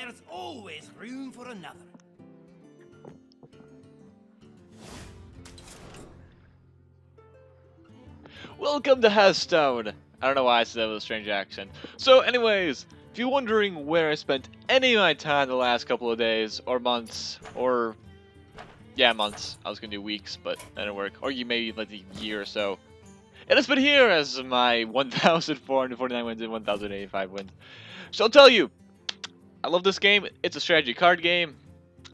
There's always room for another. Welcome to Hearthstone! I don't know why I said that with a strange accent. So anyways, if you're wondering where I spent any of my time the last couple of days, or months, or... yeah, months. I was gonna do weeks, but that didn't work. Or you maybe like a year or so. And it's been here as my 1,449 wins and 1,085 wins. So I'll tell you, I love this game. It's a strategy card game.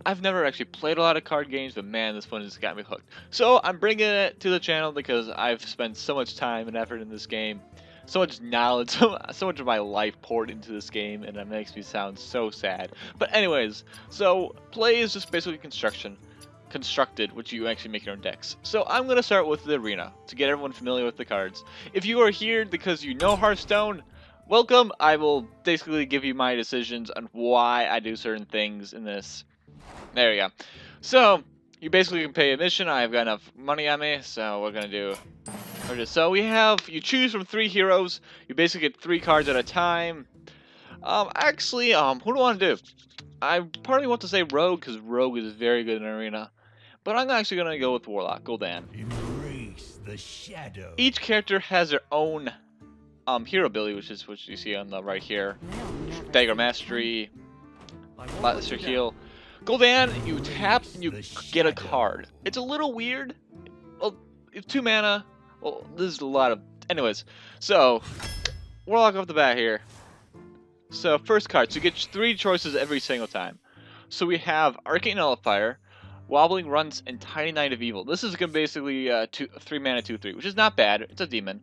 I've never actually played a lot of card games, but man, this one has got me hooked. So I'm bringing it to the channel because I've spent so much time and effort in this game, so much knowledge, so much of my life poured into this game, and it makes me sound so sad. But anyways, so play is just basically constructed, which you actually make your own decks. So I'm going to start with the arena to get everyone familiar with the cards. If you are here because you know Hearthstone, welcome. I will basically give you my decisions on why I do certain things in this. There we go. So, you basically can pay a mission. I've got enough money on me, so we're going to do... So we have, you choose from 3 heroes. You basically get 3 cards at a time. Actually, who do I want to do? I partly want to say Rogue, because Rogue is very good in Arena. But I'm actually going to go with Warlock, Gul'dan. Embrace the shadow. Each character has their own hero ability, which is what you see on the right here. Dagger Mastery, Master Heal. Gul'dan, you tap and you get a card. It's a little weird. Well, it's 2 mana. Well, there's a lot of... anyways, so, Warlock off the bat here. So, first card. So you get 3 choices every single time. So we have Arcane Nullifier, Wobbling Runs, and Tiny Knight of Evil. This is going to basically 3 mana 2/3, which is not bad. It's a demon.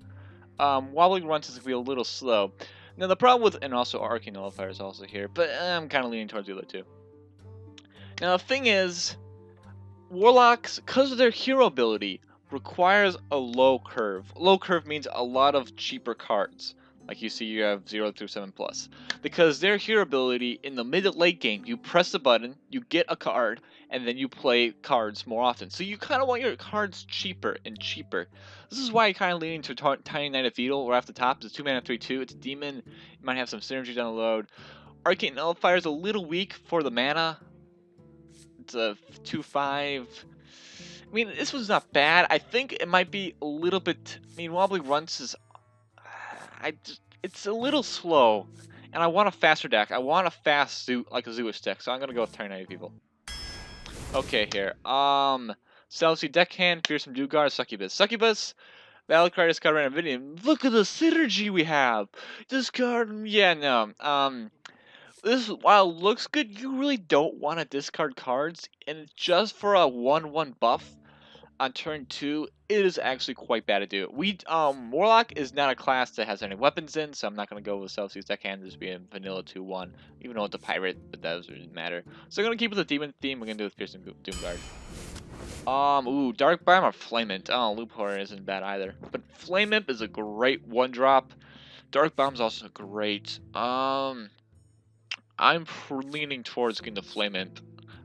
Wobbling Runs is going to be a little slow. Now the problem with... and also Arcane Nullifier is also here, but I'm kind of leaning towards the other two. Now the thing is, Warlocks, because of their hero ability, requires a low curve. Low curve means a lot of cheaper cards. Like you see, you have 0 through 7+. Because their hero ability, in the mid to late game, you press the button, you get a card, and then you play cards more often. So you kind of want your cards cheaper and cheaper. This is why I kind of leaning to Tiny Knight of Evil, right off the top. It's 2 mana 3/2. It's a demon. It might have some synergy down the road. Arcane Nullifier is a little weak for the mana. It's a 2/5. I mean, this was not bad. I think it might be a little bit... I mean, Wobbling Runs is... it's a little slow. And I want a faster deck. I want a fast suit, like a Zeus deck. So I'm going to go with Tiny Knight of Evil. Okay, here. Celsi Deckhand, Fearsome Dugar, Succubus. Succubus, Valid card, discard random video. Look at the synergy we have! Discard... yeah, no. This, while it looks good, you really don't want to discard cards, and just for a 1/1 buff on turn 2, it is actually quite bad to do. Warlock is not a class that has any weapons in, so I'm not going to go with Celsius Deckhand, just being vanilla 2/1, even though it's a pirate, but that doesn't really matter. So I'm going to keep with the demon theme, we're going to do with Fearsome Doomguard. Ooh, Dark Biome or Flame Imp. Oh, Loophole isn't bad either. But Flame Imp is a great 1-drop. Dark Biome's also great. I'm leaning towards getting the Flame Imp,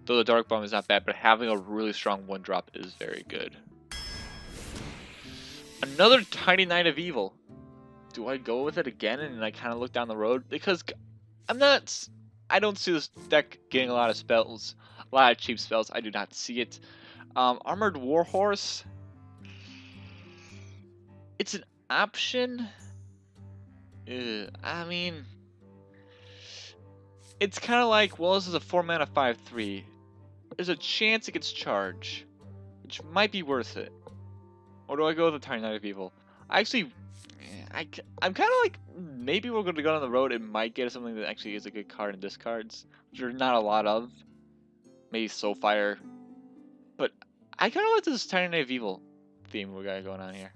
though the Dark Bomb is not bad, but having a really strong 1-drop is very good. Another Tiny Knight of Evil. Do I go with it again and I kind of look down the road? Because I don't see this deck getting a lot of spells, a lot of cheap spells. I do not see it. Armored Warhorse. It's an option. I mean... it's kind of like, well, this is a 4 mana 5/3. There's a chance it gets charged, which might be worth it. Or do I go with the Tiny Knight of Evil? I'm kind of like, maybe we're going to go down the road and might get something that actually is a good card and discards, which are not a lot of. Maybe Soulfire. But I kind of like this Tiny Knight of Evil theme we got going on here.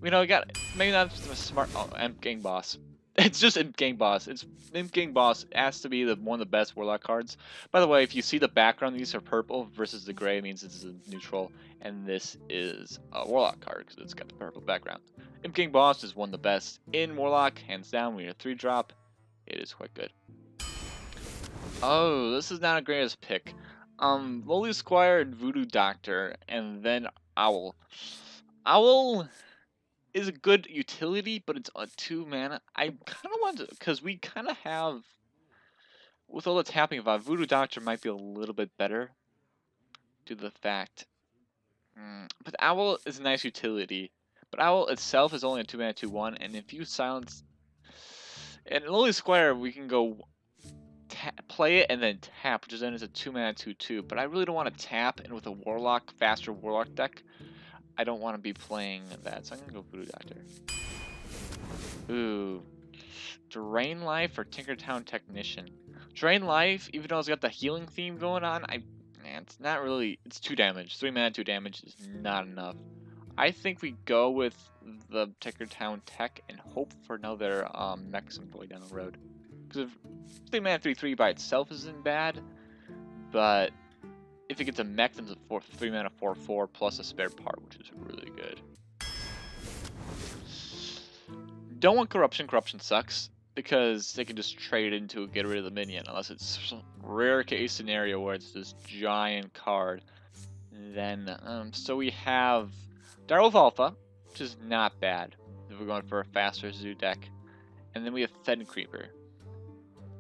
You know, we got, maybe not a smart, Imp Gang Boss. It's just Imp Gang Boss. Imp Gang Boss has to be one of the best Warlock cards. By the way, if you see the background, these are purple versus the gray, means this is a neutral, and this is a Warlock card because it's got the purple background. Imp Gang Boss is one of the best in Warlock, hands down. We need a 3-drop. It is quite good. Oh, this is not a greatest pick. Lowly Squire and Voodoo Doctor, and then Owl. Owl is a good utility, but it's a 2 mana. I kind of want to, because we kind of have... with all the tapping of Voodoo Doctor might be a little bit better due to the fact. But Owl is a nice utility. But Owl itself is only a 2-mana 2/1, and if you silence. In Lily Square, we can go play it and then tap, which then is a 2-mana 2/2. But I really don't want to tap, and with a Warlock, faster Warlock deck, I don't want to be playing that. So I'm gonna go Voodoo Doctor. Ooh. Drain Life or Tinkertown Technician. Drain Life, even though it's got the healing theme going on, it's not really. It's 2 damage. 3 mana, 2 damage is not enough. I think we go with the Tinkertown Tech and hope for another mech employee down the road. Because 3 mana 3/3 by itself isn't bad, but if it gets a mech, then it's a 3 mana 4/4 plus a spare part, which is really good. Don't want Corruption. Corruption sucks because they can just trade into get rid of the minion, unless it's some rare case scenario where it's this giant card. Then, so we have Direwolf Alpha, which is not bad if we're going for a faster zoo deck. And then we have Fen Creeper.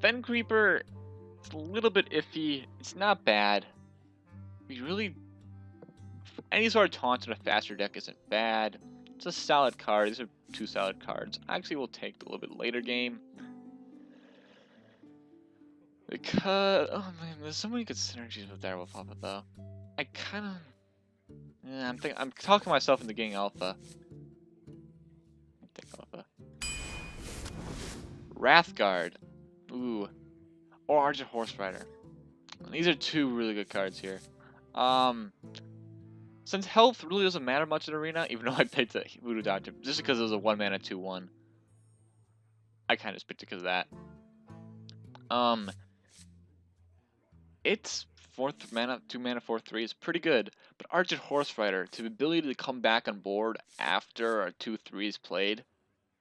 Fen Creeper is a little bit iffy. It's not bad. We really... Any sort of taunt in a faster deck isn't bad. It's a solid card. These are 2 solid cards. Actually, we'll take a little bit later game. Because... Oh man, there's so many good synergies with Direwolf Alpha though. I kind of... Yeah, I'm talking myself into getting Alpha. Take Alpha. Wrathguard. Ooh. Or Argent Horse Rider. These are 2 really good cards here. Since health really doesn't matter much in Arena, even though I picked the Voodoo Doctor, just because it was a 1 mana 2/1. I kind of just picked it because of that. Its 4th mana, 2 mana 4/3 is pretty good, but Argent Horse Rider, to the ability to come back on board after a 2/3 is played,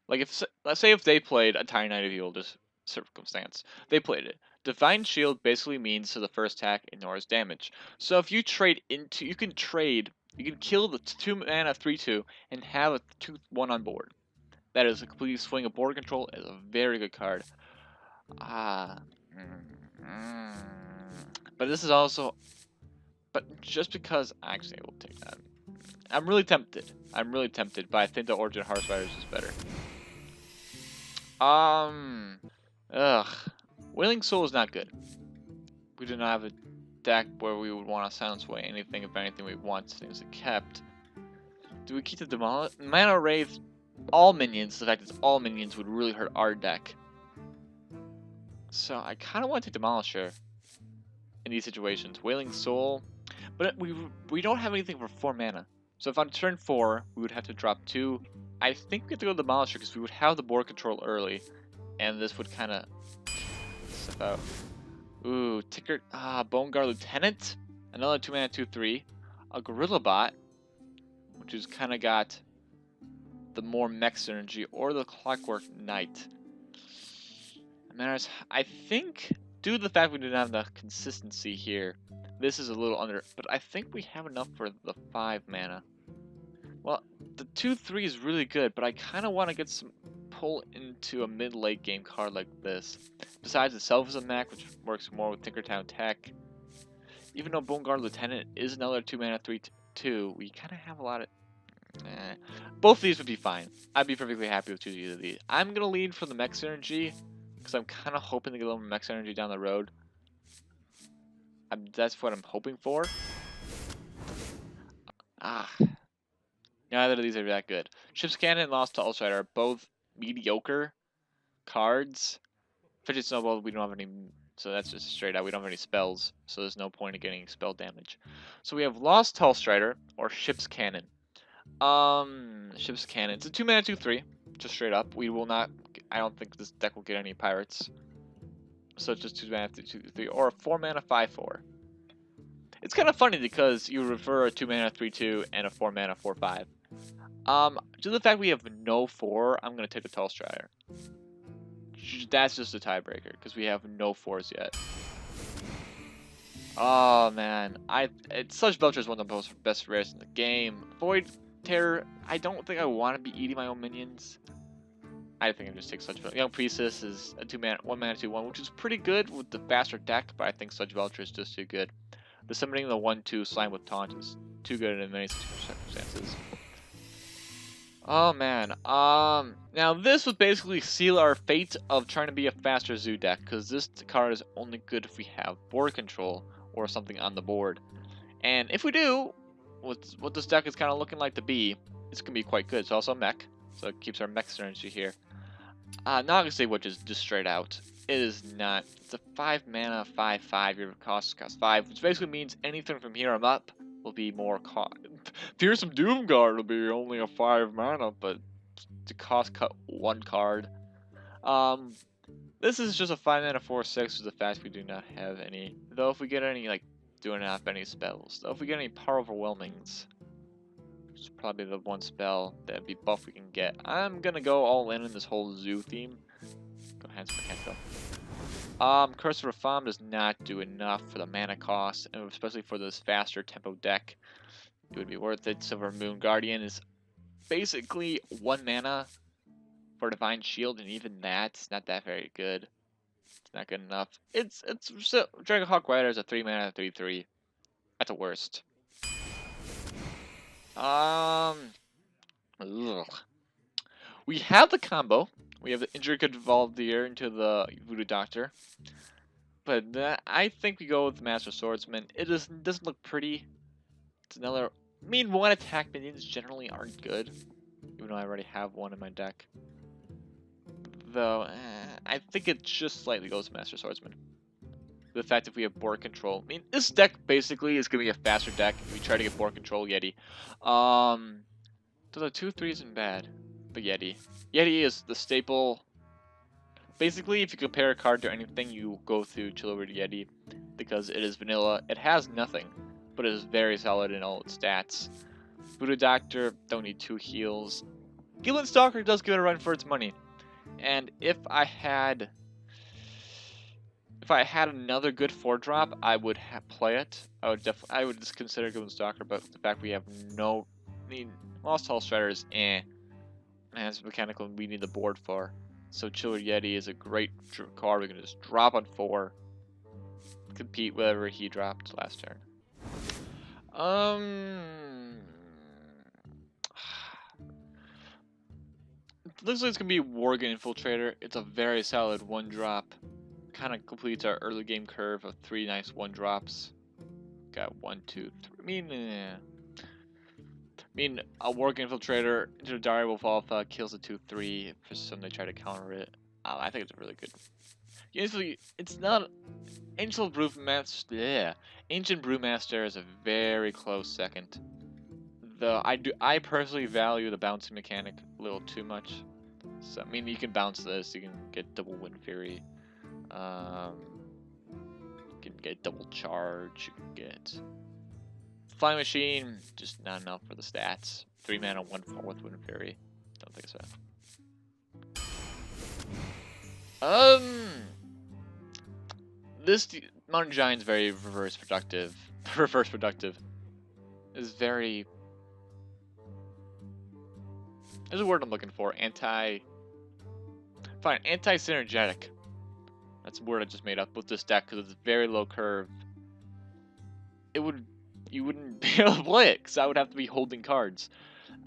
like if let's say if they played a Tiny Knight of the Oldest Circumstance, they played it. Divine Shield basically means to the first attack ignores damage. So if you trade into, you can kill the 2 mana 3/2 and have a 2/1 on board. That is a complete swing of board control. Is a very good card. But this is also, but just because actually I will take that. I'm really tempted, but I think the Origin Hearth Riders is better. Wailing Soul is not good. We do not have a deck where we would want to silence away anything. If anything, we want things kept. Do we keep the Demolish? Mana Wraith, all minions. The fact it's all minions would really hurt our deck. So I kind of want to take Demolisher in these situations. Wailing Soul, but we don't have anything for 4 mana. So if on turn 4, we would have to drop 2. I think we have to go Demolisher because we would have the board control early, and this would kind of stuff out. Ooh, Bone Guard Lieutenant, another 2 mana 2/3, a Gorilla Bot, which has kind of got the more mech synergy, or the Clockwork Knight. I think, due to the fact we do not have the consistency here, this is a little under, but I think we have enough for the 5 mana. Well, the 2/3 is really good, but I kind of want to get some pull into a mid-late game card like this. Besides itself as a mech, which works more with Tinkertown Tech. Even though Bone Guard Lieutenant is another 2 mana 3/2, we kind of have a lot of... Both of these would be fine. I'd be perfectly happy with choosing either of these. I'm going to lean for the mech synergy, because I'm kind of hoping to get a little more mech synergy down the road. That's what I'm hoping for. Neither of these are that good. Ship's Cannon and Lost Tall Strider are both mediocre cards. Fidget Snowball, we don't have any, so that's just straight out. We don't have any spells, so there's no point in getting spell damage. So we have Lost Tall Strider or Ship's Cannon. Ship's Cannon. It's a 2 mana 2/3, just straight up. We will not. I don't think this deck will get any pirates. So it's just 2 mana 2/3 or a 4 mana 5/4. It's kind of funny because you refer a 2 mana 3/2 and a 4 mana 4/5. Due to the fact we have no 4, I'm gonna take the Tall Strider. That's just a tiebreaker because we have no 4s yet. Oh man, Sludge Belcher is one of the best rares in the game. Void Terror, I don't think I want to be eating my own minions. I think it just takes Sludge Belcher. Young Priestess is a 1 mana 2/1, which is pretty good with the faster deck, but I think Sludge Belcher is just too good. The summoning the 1/2 Slime with Taunt is too good in many circumstances. Oh man, now this would basically seal our fate of trying to be a faster zoo deck, because this card is only good if we have board control or something on the board. And if we do, what this deck is kind of looking like to be, it's going to be quite good. It's also a mech, so it keeps our mech synergy here. Not gonna say which is just straight out. It is not. It's a 5 mana, 5/5. Your cost 5, which basically means anything from here on up will be more cost. Fearsome Doomguard will be only a 5 mana, but to cost cut 1 card. This is just a 5 mana 4/6 with the fact we do not have any. Though if we get any, like, do not have any spells. Though if we get any Power Overwhelmings, which is probably the one spell that'd be buff we can get. I'm gonna go all in this whole zoo theme. Go ahead, Mechanical. Curse of Reform does not do enough for the mana cost, and especially for this faster tempo deck. It would be worth it. Silver Moon Guardian is basically 1 mana for Divine Shield, and even that's not that very good. It's not good enough. It's so, Dragonhawk Rider is a 3 mana 3/3. At the worst. Ugh. We have the combo. We have the Intricate Valdir into the Voodoo Doctor. But I think we go with Master Swordsman. It doesn't look pretty. It's another. I mean, 1 attack minions generally aren't good, even though I already have 1 in my deck. Though, I think it just slightly goes to Master Swordsman. The fact if we have board control. I mean, this deck basically is going to be a faster deck if we try to get board control Yeti. So the 2/3 isn't bad, but Yeti. Yeti is the staple. Basically, if you compare a card to anything, you go through Chillwood Yeti because it is vanilla. It has nothing, but it is very solid in all its stats. Voodoo Doctor, don't need 2 heals. Gillen Stalker does give it a run for its money. And if I had another good 4-drop, I would play it. I would just consider Gillen Stalker, but the fact we have no, I mean, Lost Hall Strider is man, it's mechanical and we need the board for. So Chiller Yeti is a great card. We can just drop on 4, compete whatever he dropped last turn. It looks like it's gonna be Worgen Infiltrator. It's a very solid 1-drop. Kind of completes our early game curve of 3 nice 1-drops. Got 1, 2, 3. I mean, a Worgen Infiltrator into a Dire Wolf Alpha kills a 2/3 for some they try to counter it. I think it's really good. Usually, it's not Ancient Brewmaster. Yeah, Ancient Brewmaster is a very close second. Though I personally value the bouncing mechanic a little too much. So I mean, you can bounce this. You can get double Wind Fury. You can get double charge. You can get Flying Machine, just not enough for the stats. 3 mana, 1/4 with Wind Fury. Don't think so. This Mountain Giant's very reverse productive. Reverse productive is very. There's a word I'm looking for. Fine, anti-synergetic. That's a word I just made up with this deck because it's very low curve. You wouldn't be able to play it because I would have to be holding cards.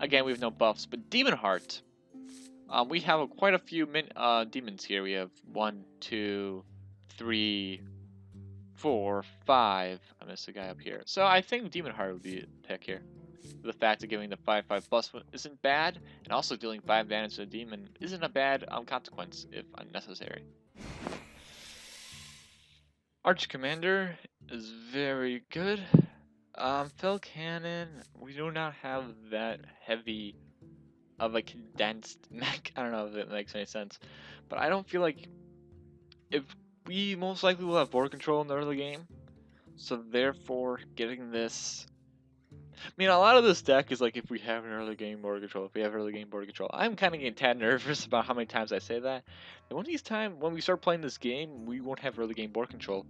Again, we have no buffs, but Demon Heart. We have quite a few demons here. We have 1, 2, 3, 4, 5. I missed a guy up here. So I think Demon Heart would be a pick here. The fact of giving the 5/5 plus isn't bad, and also dealing 5 damage to a demon isn't a bad consequence if unnecessary. Arch Commander is very good. Fell Cannon, we do not have that heavy of a condensed mech. I don't know if it makes any sense, but I don't feel like if we most likely will have board control in the early game, so therefore getting this. I mean, a lot of this deck is like if we have an early game board control, if we have early game board control. I'm kind of getting tad nervous about how many times I say that. And when we start playing this game, we won't have early game board control.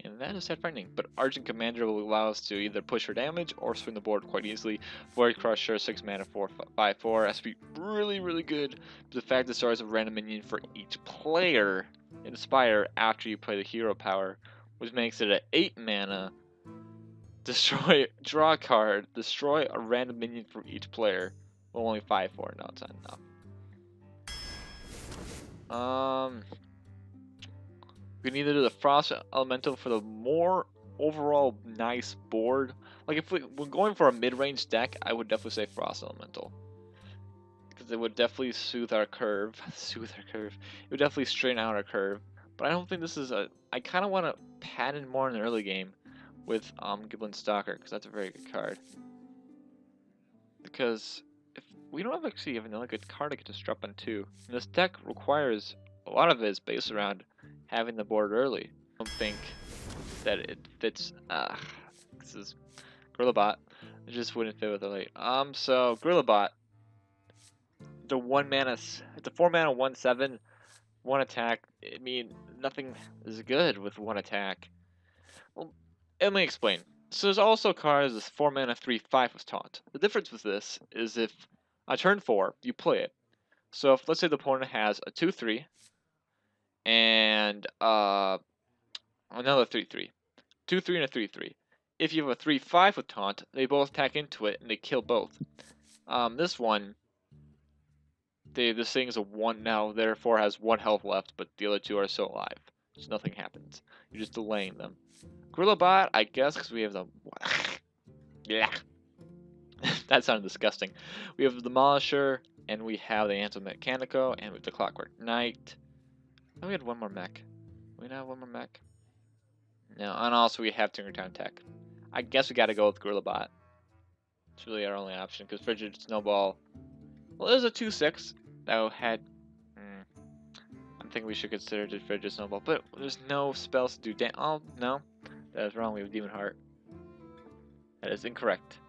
And that is sad frightening, but Argent Commander will allow us to either push for damage or swing the board quite easily. Void Crusher, 6 mana, 4/5/4, has to be really, really good. The fact destroys a random minion for each player in Spire after you play the hero power, which makes it an 8 mana. Destroy, draw a card, destroy a random minion for each player. Well, only 5/4, no, it's not enough. We can either do the Frost Elemental for the more overall nice board. Like if we're going for a mid-range deck, I would definitely say Frost Elemental. Because it would definitely soothe our curve. Soothe our curve. It would definitely straighten out our curve. But I don't think this is a... I kind of want to pattern more in the early game with Giblin Stalker, because that's a very good card. Because if we don't actually have another good card to get to strap on too. And this deck requires... A lot of it is based around having the board early. I don't think that it fits. This is Gorillabot. It just wouldn't fit with the late. So Gorillabot, the 1 mana, it's a 4 mana 1/7, 1 attack. I mean, nothing is good with 1 attack. Well, let me explain. So there's also cards as 4 mana 3/5 with taunt. The difference with this is if on turn 4 you play it. So if let's say the opponent has a 2/3 and another 3/3. 2/3 and a 3/3. If you have a 3/5 with taunt, they both attack into it and they kill both. This one, this thing is a 1 now, therefore has 1 health left, but the other 2 are still alive. So nothing happens. You're just delaying them. Gorillabot, I guess, because we have the... yeah. That sounded disgusting. We have the Demolisher, and we have the Anti-Mechanico, and we have the Clockwork Knight. Oh, we had one more mech. We now have one more mech. No, and also we have Tinkertown Tech. I guess we gotta go with Gorillabot. It's really our only option, because Frigid Snowball... Well, there's a 2/6 that had... I'm thinking we should consider the Frigid Snowball, but there's no spells to do damage. Oh, no. That is wrong, we have Demon Heart. That is incorrect.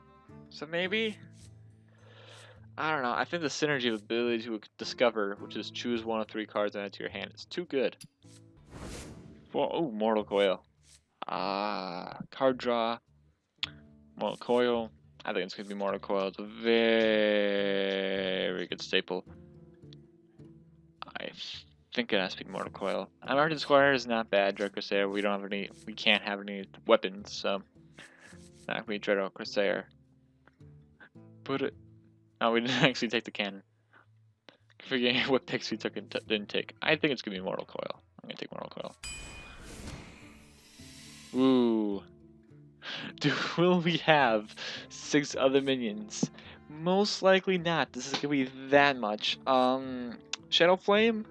So maybe... I don't know, I think the synergy of ability to discover, which is choose 1 of 3 cards and add to your hand, is too good. Oh, Mortal Coil. Card draw. Mortal Coil. I think it's going to be Mortal Coil. It's a very good staple. I think it has to be Mortal Coil. Argent Squire is not bad. Dread Crusader, we can't have any weapons, so not going to be Dread Crusader. Put it. No, we didn't actually take the cannon. Forgetting what picks we took and didn't take. I think it's going to be Mortal Coil. I'm going to take Mortal Coil. Ooh. Will we have 6 other minions? Most likely not. This is gonna be that much. Shadow Flame?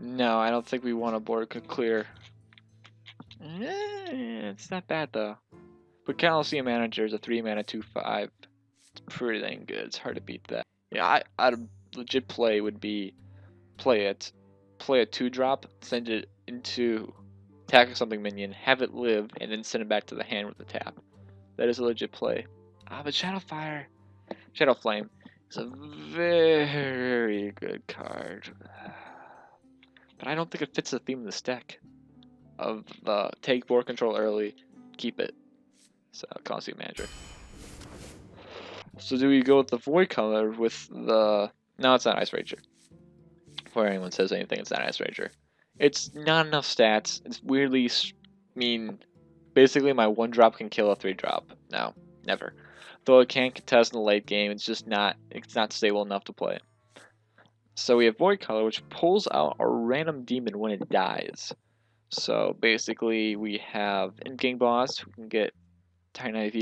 No, I don't think we want a board clear. It's not bad though. But Coliseum Manager is a 3 mana 2/5. It's pretty dang good. It's hard to beat that. Yeah, I'd legit play would be play a 2-drop, send it into attack something minion, have it live, and then send it back to the hand with the tap. That is a legit play. But Shadow Flame is a very good card. But I don't think it fits the theme of this deck. Of the take board control early, keep it. So, Coliseum Manager. So do we go with the Void color with the... No, it's not Ice Ranger. Before anyone says anything, it's not Ice Ranger. It's not enough stats. It's weirdly... basically, my 1-drop can kill a 3-drop. No, never. Though it can contest in the late game, it's just not... It's not stable enough to play. So we have Void Color, which pulls out a random demon when it dies. So basically, we have in-game boss, who can get Titan of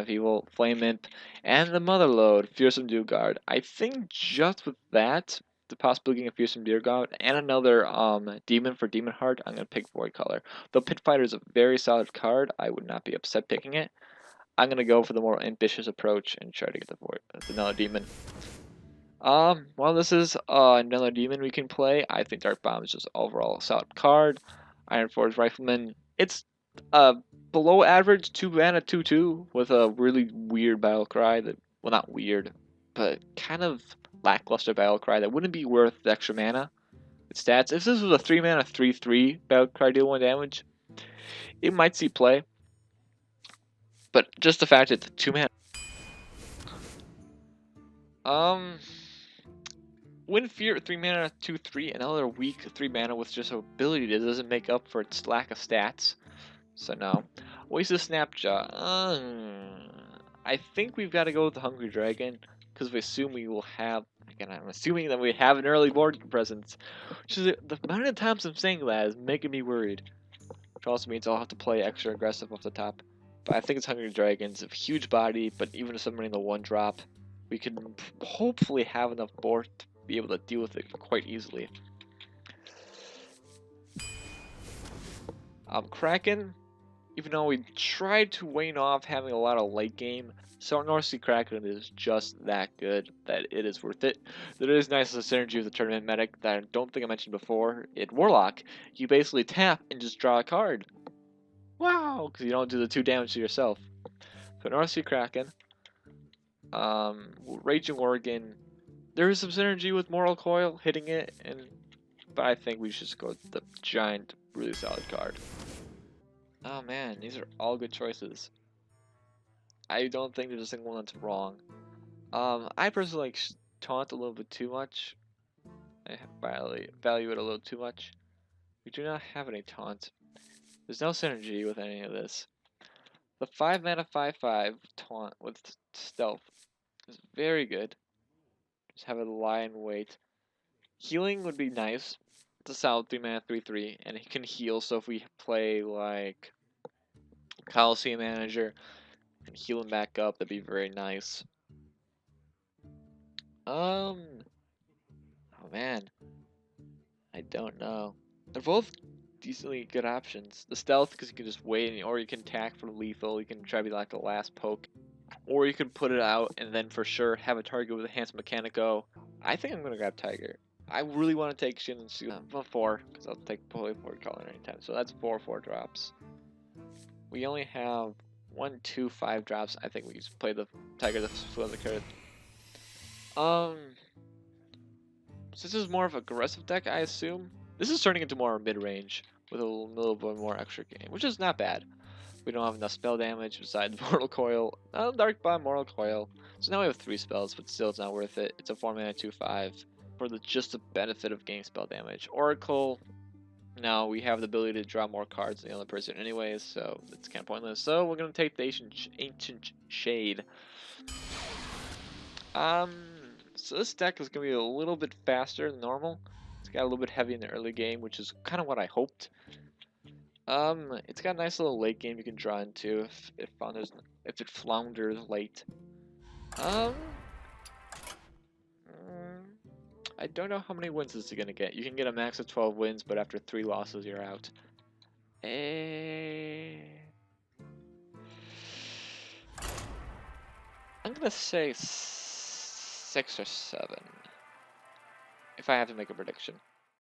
Evil, Flame Imp, and the Motherlode, Fearsome Dew-Guard. I think just with that, the possibility getting a Fearsome Dew-Guard, and another Demon for Demon Heart, I'm going to pick Void Color. Though Pit Fighter is a very solid card, I would not be upset picking it. I'm going to go for the more ambitious approach and try to get another Demon. Well, this is another Demon we can play. I think Dark Bomb is just overall a solid card. Iron Forge Rifleman, it's below average 2 mana 2/2 with a really weird battle cry that, well, not weird, but kind of lackluster battle cry that wouldn't be worth the extra mana. Its stats, if this was a 3 mana 3/3 battle cry deal 1 damage, it might see play. But just the fact that the 2-mana, Wind Fear 3-mana 2/3, another weak 3-mana with just ability that doesn't make up for its lack of stats. So no. Wasted Snapjaw. I think we've got to go with the Hungry Dragon because we assume we will have. Again, I'm assuming that we have an early board presence. Which is the amount of times I'm saying that is making me worried. Which also means I'll have to play extra aggressive off the top. But I think it's Hungry Dragons, a huge body, but even if summoning the 1-drop, we can hopefully have enough board to be able to deal with it quite easily. Kraken, even though we tried to wane off having a lot of late game, so North Sea Kraken is just that good that it is worth it. There is nice synergy with the tournament medic that I don't think I mentioned before. In Warlock, you basically tap and just draw a card. Wow, because you don't do the 2 damage to yourself. So North Sea Kraken, Raging Oregon. There is some synergy with Moral Coil hitting it, but I think we should just go with the giant, really solid card. Oh man, these are all good choices. I don't think there's a single one that's wrong. I personally like Taunt a little bit too much. I value it a little too much. We do not have any Taunt. There's no synergy with any of this. The 5-mana 5/5 Taunt with Stealth is very good. Just have it lie in wait. Healing would be nice. It's a solid 3-mana 3/3, and it can heal. So if we play like Coliseum Manager and heal him back up, that'd be very nice. Oh man, I don't know. They're both decently good options. The stealth, because you can just wait, or you can attack for lethal. You can try to be like the last poke, or you can put it out and then for sure have a target with Enhanced Mechanico. I think I'm gonna grab Tiger. I really want to take Shin and Su. 4, because I'll take Poly Forward Color anytime. So that's 4 drops. We only have 1, 2, 5 drops. I think we just play the Tiger to flip the card. Since this is more of an aggressive deck, I assume this is turning into more mid-range with a little bit more extra game, which is not bad. We don't have enough spell damage besides Mortal Coil. Dark Bomb, Mortal Coil. So now we have 3 spells, but still it's not worth it. It's a 4-mana 2/5 for just the benefit of getting spell damage. Oracle. Now we have the ability to draw more cards than the other person anyways, so it's kind of pointless. So we're going to take the Ancient Shade. So this deck is going to be a little bit faster than normal. It's got a little bit heavy in the early game, which is kind of what I hoped. It's got a nice little late game you can draw into if it flounders late. I don't know how many wins this is gonna get. You can get a max of 12 wins, but after 3 losses, you're out. I'm gonna say 6 or 7. If I have to make a prediction.